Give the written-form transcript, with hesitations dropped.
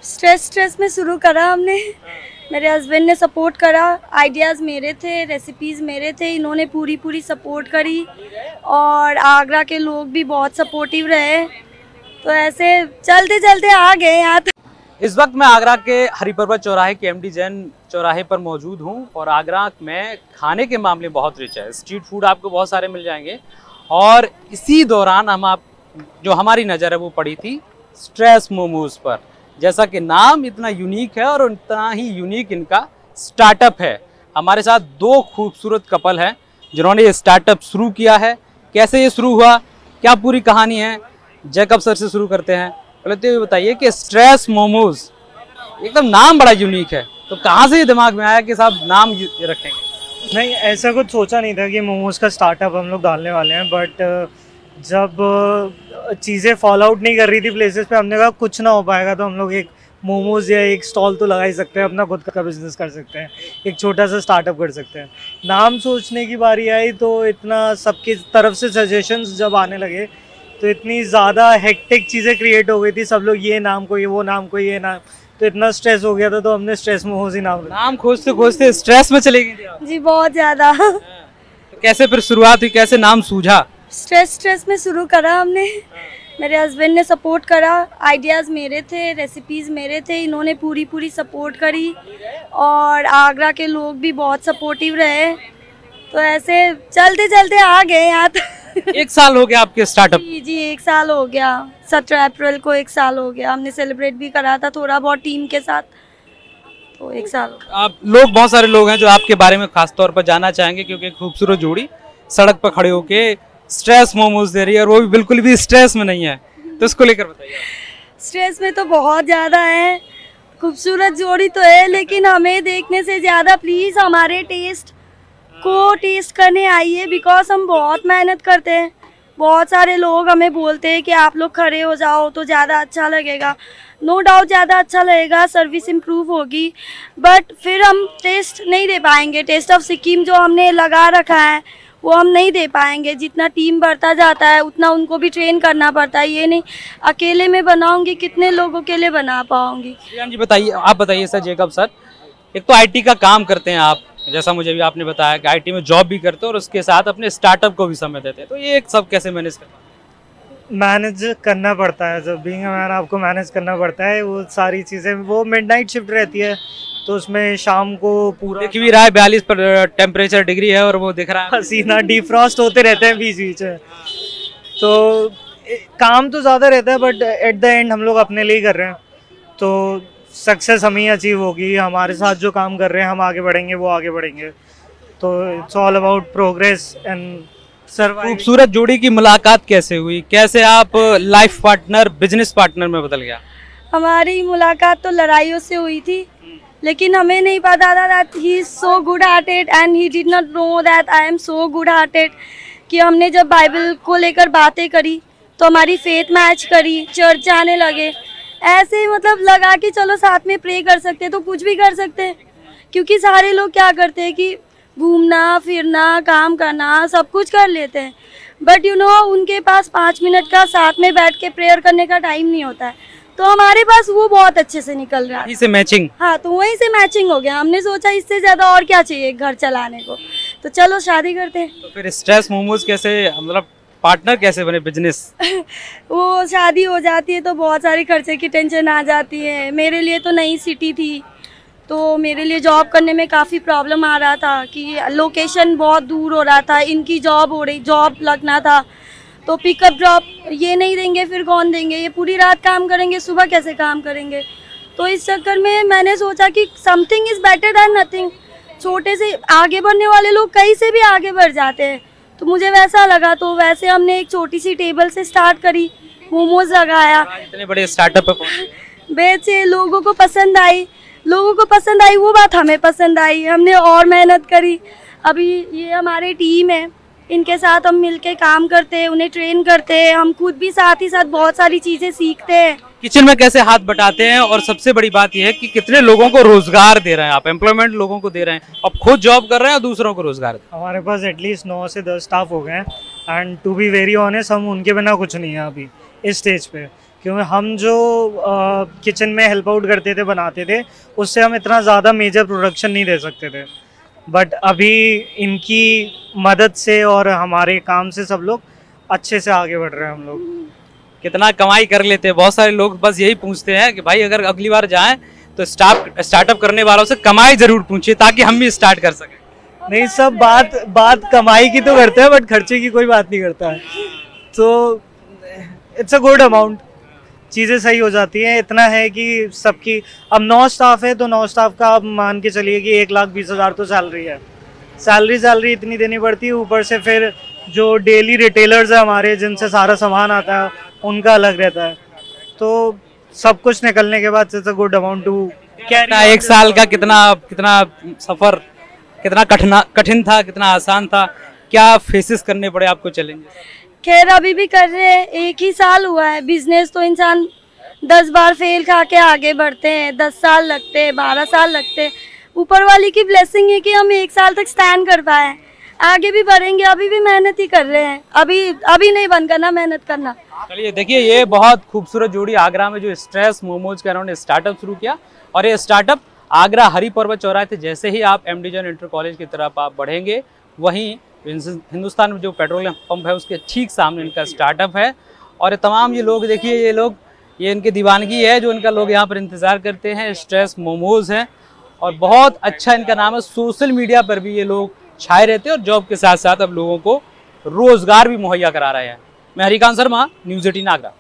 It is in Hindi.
स्ट्रेस में शुरू करा हमने। मेरे हस्बैंड ने सपोर्ट करा, आइडियाज़ मेरे थे, रेसिपीज़ मेरे थे, इन्होंने पूरी सपोर्ट करी और आगरा के लोग भी बहुत सपोर्टिव रहे। तो ऐसे चलते चलते आ गए यहाँ तक। इस वक्त मैं आगरा के हरिपर्वत चौराहे के एमडी जैन चौराहे पर मौजूद हूँ और आगरा में खाने के मामले बहुत रिच है। स्ट्रीट फूड आपको बहुत सारे मिल जाएंगे और इसी दौरान जो हमारी नज़र है वो पड़ी थी स्ट्रेस मोमोज पर। जैसा कि नाम इतना यूनिक है और उतना ही यूनिक इनका स्टार्टअप है। हमारे साथ दो खूबसूरत कपल हैं जिन्होंने ये स्टार्टअप शुरू किया है। कैसे ये शुरू हुआ, क्या पूरी कहानी है, जैकब सर से शुरू करते हैं। पहले तो ये बताइए कि स्ट्रेस मोमोज एकदम नाम बड़ा यूनिक है, तो कहाँ से ये दिमाग में आया कि साहब नाम रखेंगे? नहीं, ऐसा कुछ सोचा नहीं था कि मोमोज का स्टार्टअप हम लोग डालने वाले हैं, बट जब चीज़ें फॉल आउट नहीं कर रही थी प्लेसेस पे, हमने कहा कुछ ना हो पाएगा तो हम लोग एक मोमोज या एक स्टॉल तो लगा ही सकते हैं, अपना खुद का बिजनेस कर सकते हैं, एक छोटा सा स्टार्टअप कर सकते हैं। नाम सोचने की बारी आई तो इतना सबकी तरफ से सजेशंस जब आने लगे तो इतनी ज़्यादा हेक्टिक चीज़ें क्रिएट हो गई थी। सब लोग ये नाम को, ये वो नाम को, ये नाम, तो इतना स्ट्रेस हो गया था तो हमने स्ट्रेस मोमोज ही नाम खोजते खोजते स्ट्रेस में चले गए थे आप? जी बहुत ज़्यादा। तो कैसे फिर शुरुआत हुई, कैसे नाम सूझा? स्ट्रेस में शुरू करा हमने। मेरे हस्बैंड ने सपोर्ट करा, आइडियाज़ मेरे थे, रेसिपीज़ मेरे थे, इन्होंने पूरी सपोर्ट करी और आगरा के लोग भी बहुत सपोर्टिव रहे। तो ऐसे चलते चलते आ गए यहाँ तक। 1 साल हो गया आपके स्टार्टअप? जी 1 साल हो गया। 17 अप्रैल को 1 साल हो गया। हमने सेलिब्रेट भी करा था थोड़ा बहुत टीम के साथ, तो 1 साल हो गया। आप लोग, बहुत सारे लोग हैं जो आपके बारे में खास तौर पर जानना चाहेंगे, क्योंकि एक खूबसूरत जोड़ी सड़क पर खड़े होके स्ट्रेस मोमोज दे रही है और वो भी बिल्कुल भी स्ट्रेस में नहीं है, तो इसको लेकर बताइए। स्ट्रेस में तो बहुत ज़्यादा है। खूबसूरत जोड़ी तो है, लेकिन हमें देखने से ज़्यादा प्लीज़ हमारे टेस्ट को टेस्ट करने आइए, बिकॉज हम बहुत मेहनत करते हैं। बहुत सारे लोग हमें बोलते हैं कि आप लोग खड़े हो जाओ तो ज़्यादा अच्छा लगेगा। नो डाउट ज़्यादा अच्छा लगेगा, सर्विस इम्प्रूव होगी, बट फिर हम टेस्ट नहीं दे पाएंगे। टेस्ट ऑफ सिक्किम जो हमने लगा रखा है वो हम नहीं दे पाएंगे। जितना टीम बढ़ता जाता है उतना उनको भी ट्रेन करना पड़ता है। ये नहीं अकेले में बनाऊंगी, कितने लोगों के लिए बना पाऊंगी। जी बताइए, आप बताइए सर, जैकब सर, एक तो आईटी का काम करते हैं आप, जैसा मुझे भी आपने बताया कि आईटी में जॉब भी करते हैं और उसके साथ अपने स्टार्टअप को भी समय देते हैं, तो ये सब कैसे मैनेज करते हैं? मैनेज करना पड़ता है। जब बीइंग अ मैन आपको मैनेज करना पड़ता है वो सारी चीज़ें। वो मिडनाइट शिफ्ट रहती है तो उसमें शाम को पूरा देख भी रहा है 42 पर टेम्परेचर डिग्री है और वो दिख रहा है पसीना डिफ्रॉस्ट होते रहते हैं बीच बीच में, तो काम तो ज़्यादा रहता है, बट एट द एंड हम लोग अपने लिए कर रहे हैं तो सक्सेस हमें अचीव होगी। हमारे साथ जो काम कर रहे हैं हम आगे बढ़ेंगे, वो आगे बढ़ेंगे, तो it's all about progress and survive. खूबसूरत जोड़ी की मुलाकात कैसे हुई, कैसे आप लाइफ पार्टनर, बिजनेस पार्टनर में बदल गया? हमारी मुलाकात तो लड़ाइयों से हुई थी, लेकिन हमें नहीं पता था that he is so good hearted and he did not know that I am so good hearted. कि हमने जब बाइबल को लेकर बातें करी तो हमारी फेथ मैच करी, चर्च जाने लगे, ऐसे मतलब लगा कि चलो साथ में प्रे कर सकते हैं तो कुछ भी कर सकते हैं। क्योंकि सारे लोग क्या करते हैं कि घूमना फिरना काम करना सब कुछ कर लेते हैं, बट यू नो उनके पास 5 मिनट का साथ में बैठ के प्रेयर करने का टाइम नहीं होता है। तो हमारे पास वो बहुत अच्छे से निकल रहा है। वहीं से मैचिंग? हाँ, तो वहीं से मैचिंग हो गया। हमने सोचा इससे ज़्यादा और क्या चाहिए घर चलाने को, तो चलो शादी करते हैं। तो फिर स्ट्रेस मोमोज कैसे, मतलब पार्टनर कैसे बने बिजनेस? वो शादी हो जाती है तो बहुत सारी खर्चे की टेंशन आ जाती है। मेरे लिए तो नई सिटी थी, तो मेरे लिए जॉब करने में काफ़ी प्रॉब्लम आ रहा था कि लोकेशन बहुत दूर हो रहा था, इनकी जॉब लगना था, तो पिकअप ड्रॉप ये नहीं देंगे, फिर कौन देंगे? ये पूरी रात काम करेंगे, सुबह कैसे काम करेंगे? तो इस चक्कर में मैंने सोचा कि something is better than nothing. छोटे से आगे बढ़ने वाले लोग कहीं से भी आगे बढ़ जाते हैं, तो मुझे वैसा लगा। तो वैसे हमने एक छोटी सी टेबल से स्टार्ट करी, मोमोज लगाया, इतने बड़े स्टार्टअप बेचे, लोगों को पसंद आई, वो बात हमें पसंद आई, हमने और मेहनत करी। अभी ये हमारी टीम है, इनके साथ हम मिलके काम करते हैं, उन्हें ट्रेन करते हैं, हम खुद भी साथ ही साथ बहुत सारी चीज़ें सीखते हैं। किचन में कैसे हाथ बटाते हैं, और सबसे बड़ी बात यह है कि कितने लोगों को रोजगार दे रहे हैं आप, एम्प्लॉयमेंट लोगों को दे रहे हैं, अब खुद जॉब कर रहे हैं और दूसरों को रोजगार। हमारे पास एटलीस्ट 9 से 10 स्टाफ हो गए हैं, and to be very honest हम उनके बिना कुछ नहीं है अभी इस स्टेज पे। क्योंकि हम जो किचन में हेल्प आउट करते थे, बनाते थे, उससे हम इतना ज़्यादा मेजर प्रोडक्शन नहीं दे सकते थे। बट अभी इनकी मदद से और हमारे काम से सब लोग अच्छे से आगे बढ़ रहे हैं। हम लोग कितना कमाई कर लेते हैं। बहुत सारे लोग बस यही पूछते हैं कि भाई अगर अगली बार जाएं तो स्टार्टअप करने वालों से कमाई जरूर पूछिए ताकि हम भी स्टार्ट कर सकें। नहीं, सब बात कमाई की तो करते हैं, बट खर्चे की कोई बात नहीं करता है। तो इट्स अ गुड अमाउंट, चीज़ें सही हो जाती हैं। इतना है कि सबकी अब 9 स्टाफ है, तो 9 स्टाफ का आप मान के चलिए कि 1,20,000 तो सैलरी है। सैलरी इतनी देनी पड़ती है, ऊपर से फिर जो डेली रिटेलर्स है हमारे, जिनसे सारा सामान आता है, उनका अलग रहता है। तो सब कुछ निकलने के बाद it's a good amount to carry. एक साल का कितना सफर, कितना कठिन था, कितना आसान था, क्या फेसेस करने पड़े आपको चैलेंज? खैर अभी भी कर रहे हैं, 1 ही साल हुआ है। बिजनेस तो इंसान 10 बार फेल खा के आगे बढ़ते हैं, 10 साल लगते हैं, 12 साल लगते हैं। ऊपर वाली की ब्लेसिंग है कि हम 1 साल तक स्टैंड कर पाए। आगे भी बढ़ेंगे, अभी भी मेहनत ही कर रहे हैं। अभी नहीं बंद करना, मेहनत करना। चलिए देखिए, ये बहुत खूबसूरत जोड़ी आगरा में जो स्ट्रेस मोमोज का इन्होंने स्टार्टअप शुरू किया, और ये स्टार्टअप आगरा हरि पर्वत चौराहे थे। जैसे ही आप MD जैन इंटर कॉलेज की तरफ आप बढ़ेंगे, वहीं हिंदुस्तान में जो पेट्रोलियम पंप है उसके ठीक सामने इनका स्टार्टअप है। और तमाम ये लोग देखिए, ये इनकी दीवानगी है जो इनका लोग यहाँ पर इंतज़ार करते हैं। स्ट्रेस मोमोज हैं और बहुत अच्छा इनका नाम है। सोशल मीडिया पर भी ये लोग छाए रहते हैं और जॉब के साथ साथ अब लोगों को रोजगार भी मुहैया करा रहे हैं। मैं हरिकांत शर्मा, न्यूज़ 18 आगरा।